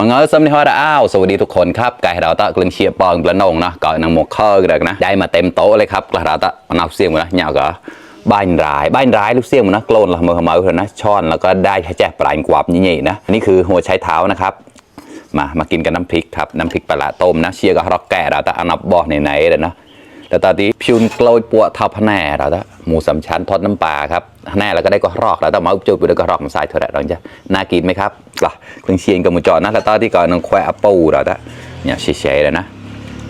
มังเออสำนีฮอดอ้าวสวัสดีทุกคนครับไก่เราตะกลึงเชียร์ปองกระนงนะก่อนนางหมกข้อกันนะได้มาเต็มโต๊ะเลยครับกระเราตะนับเสียงหมดนะเหยาก็บ้านร้ายลูกเสียงหมดนะโกลนละเมอเถอะนะช้อนแล้วก็ได้แจ๊ปลายกวาบนี่นะนี่คือหัวใช้เท้านะครับมากินกับน้ำพริกครับน้ำพริกปลาต้มนะเชียร์กับฮอกแก่เราตะอันนับบ่อไหนเลยนะแต่ตอนนี้พิวน์กลอยปัวทับแน่เราตะหมูสามชั้นทอดน้ำปลาครับแน่แล้วก็ได้ก็รอกแล้วแต่มาอุจจุดแล้วก็รอกมาใส่เท่าไหร่เราจะน่ากินไหมครับกล่ะเครื่องเชียงกับหมูจอนะแล้วตอนที่ก่อนน้องแควอัปปูเราตะเนี่ยเฉยๆเลยนะ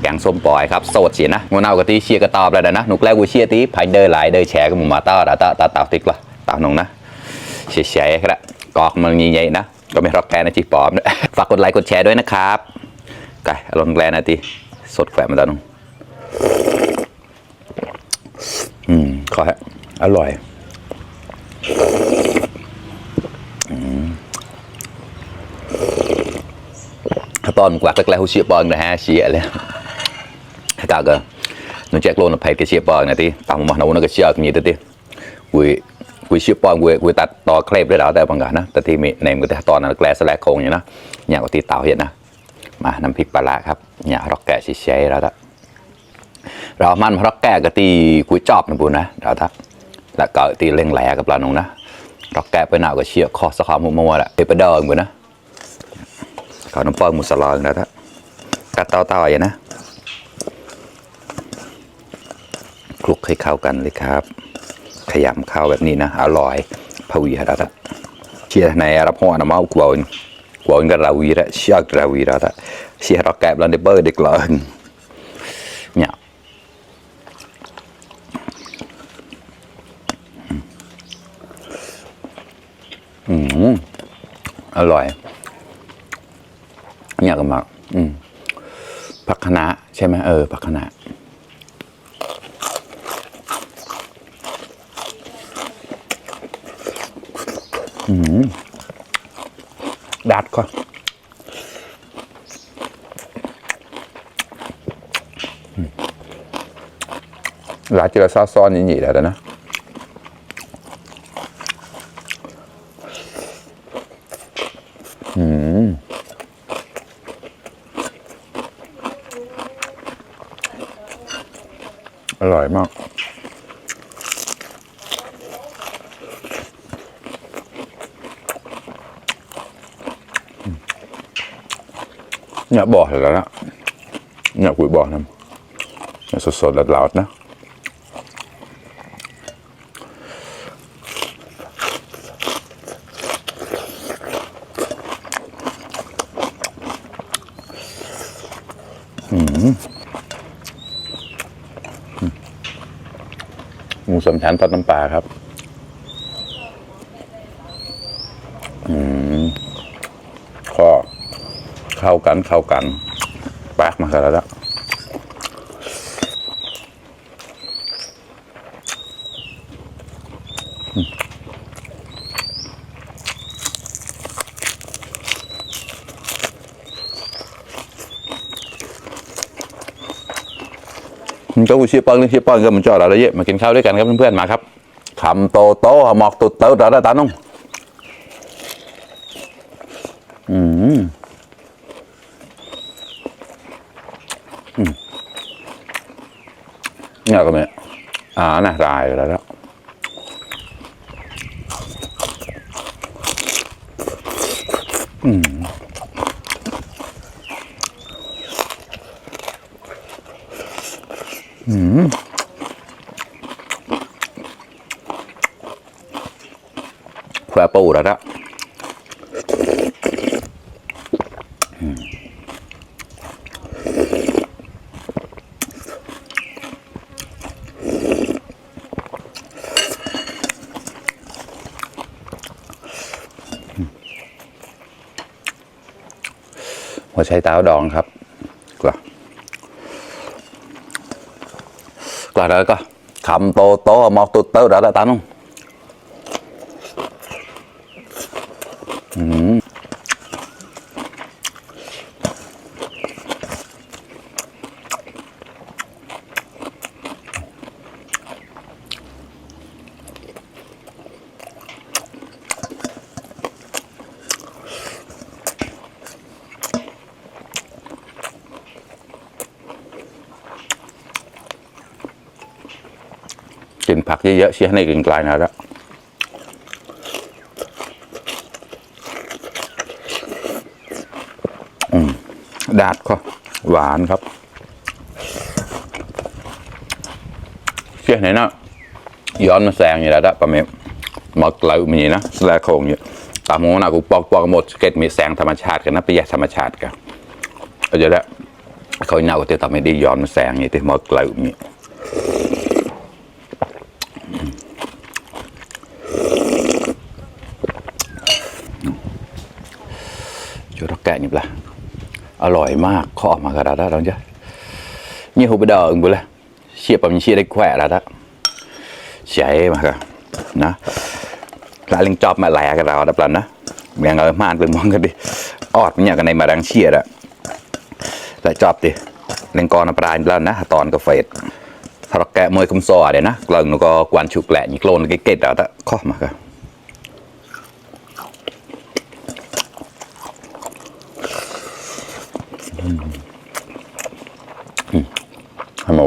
แกงส้มปล่อยครับโสดเสียนะงูเน่ากะทิเชียร์กระตอบเลยนะหนุกแรกกูเชียร์ตีภายเดินหลายเดินแฉกับหมูมาต้าเราตาติ๊กละตาหนงนะเฉยๆครับกอกมันใหญ่ๆนะก็ไม่รอกแกนะจีปอมฝากกดไลค์กดแชร์ด้วยนะครับไก่ลองแกลนะทีสดแฝงมาตาหนงขอฮะอร่อยตอนกว่าแรกๆเขาเชียร์บอลนะฮะเชียร์เลยถ้ากก็น้องแจ็คโลนไปก็เชียร์บอลนะทีตามมาหนูนั่นก็เชียร์กันอย่างนี้ทีกูเชียร์บอลกูตัดต่อเคลปได้แล้วแต่บางอย่างนะแต่ที่มีในมือแต่ตอนนั้นแกลสแลกคงอย่างนะอย่างกับตีเต่าเห็นนะมาน้ำพริกปลาครับเนี่ยร็อกแกะเฉยๆแล้วละเรามันร็อกแกะก็ตีกุ้ยจอบนะบุญนะเราทักแล้วก็ตีเล่งแหลกับปลาหนูนะร็อกแกะไปหนาวก็เชียร์คอสคอมัวๆแหละไปเดินบุญนะเขาน้ำปองมุสลอนแล้วทักกัดเต่าๆอย่างนะคลุกให้เข้ากันเลยครับขยำข้าวแบบนี้นะอร่อยพวีแล้วทักเชียร์ในรับหัวน้ำมันกวนกับราวีละเชือกราวีแล้วทักเชียร์ร็อกแกะบลันเดเบอร์เด็กเลยเนี่ยอร่อยเนี่ยก็มาผักคะน้าใช่ไหมผักคะน้าดัดก็ร้านเจอซอสซ้อนนี่หนีแล้วนะอร่อยมากเนี่ยบอกแล้วนะเนี่ยคุยบอกนะเนี่ยสดๆหลาดๆนะหมูสามชั้นทอดน้ำปลาครับก็เข้ากันปากมากันแล้วก็กูเชียร์ปอนก็มันจอดอะไรเยอะมากินข้าวด้วยกันครับเพื่อนๆมาครับคำโตหมอกตุดเต้าตาน้องเนี่ยก็ไม่น่ารายแล้วแควปูแล้วนะหัวไชเท้าดองครับกว่าแล้วก็คำโตหมอกตุดเต้าแล้วตาน้อง ผักเยอะๆเชี่ยในกลิ่นกลายนะแล้วดาดก็หวานครับเชี่ยไหนนะย้อนมาแซงอย่างแล้วปะเมย์หมดเหลามีนะแสลงโคงอยู่ตามมองหน้ากูปอกหมดเกตมีแสงธรรมชาติกันนะประหยัดธรรมชาติกันเอาจะได้เขาเน่าแต่ทำไม่ได้ย้อนมาแสงอย่างที่หมดเหลามีจุดรักแกะนี่ปะอร่อยมากข้อออกมากระดาษแล้วจ้ะนี่หูไปเดินไปเลยเชียบแบบนี้เชียได้แขวะแล้วจ้ะใช่มาค่ะนะลายลิงจอบมาแหลกกันเราดับลันนะเมียงมานเป็นมองกันดิออดมันอย่างกันในมาดังเชียอะลายจอบดิเล่นกรปลายแล้วนะตอนก็เฟดถ้าเราแกะมวยคุมซอเดี๋ยวนะกลังแล้วก็กวนฉุกแหละยี่โกลนเกตแล้วจ้ะข้อมาค่ะฮัลโหล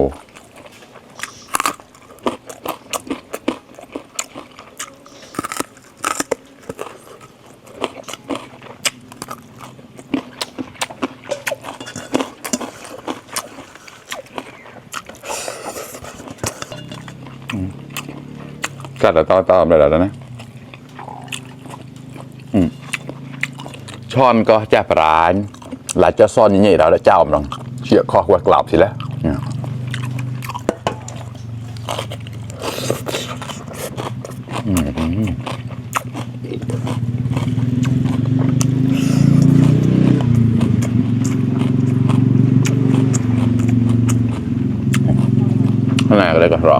กัดแล้วต่อได้แล้วนะช้อนก็จะปราณหลายจะซ่อนอย่างนี้เราแล้วเจ้ามันลองเชี่ยคอกว่ากลับสิแล้วข้างในก็เลยก็รอ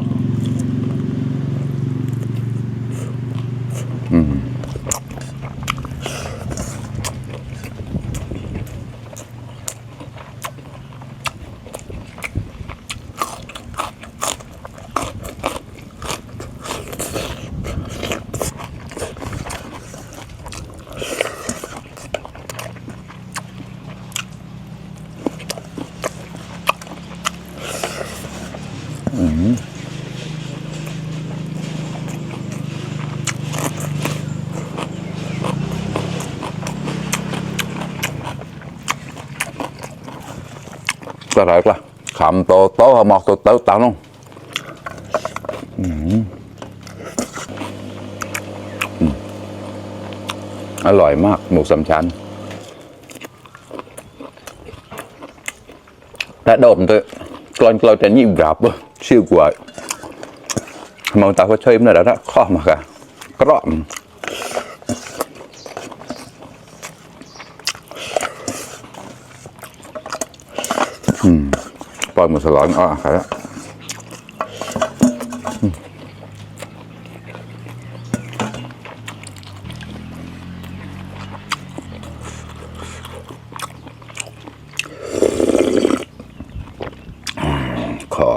ก็ได้ละคำโตหมอกโตเต่าน้องอร่อยมากหมูสามชั้นและโดมตัวกลอนเราจะยิ่งรับชิวกว่ามองตาเขาเฉยมันแล้วข้อมาค่ะกรอบปล่อยหมูสลอนอ่ะครับขอ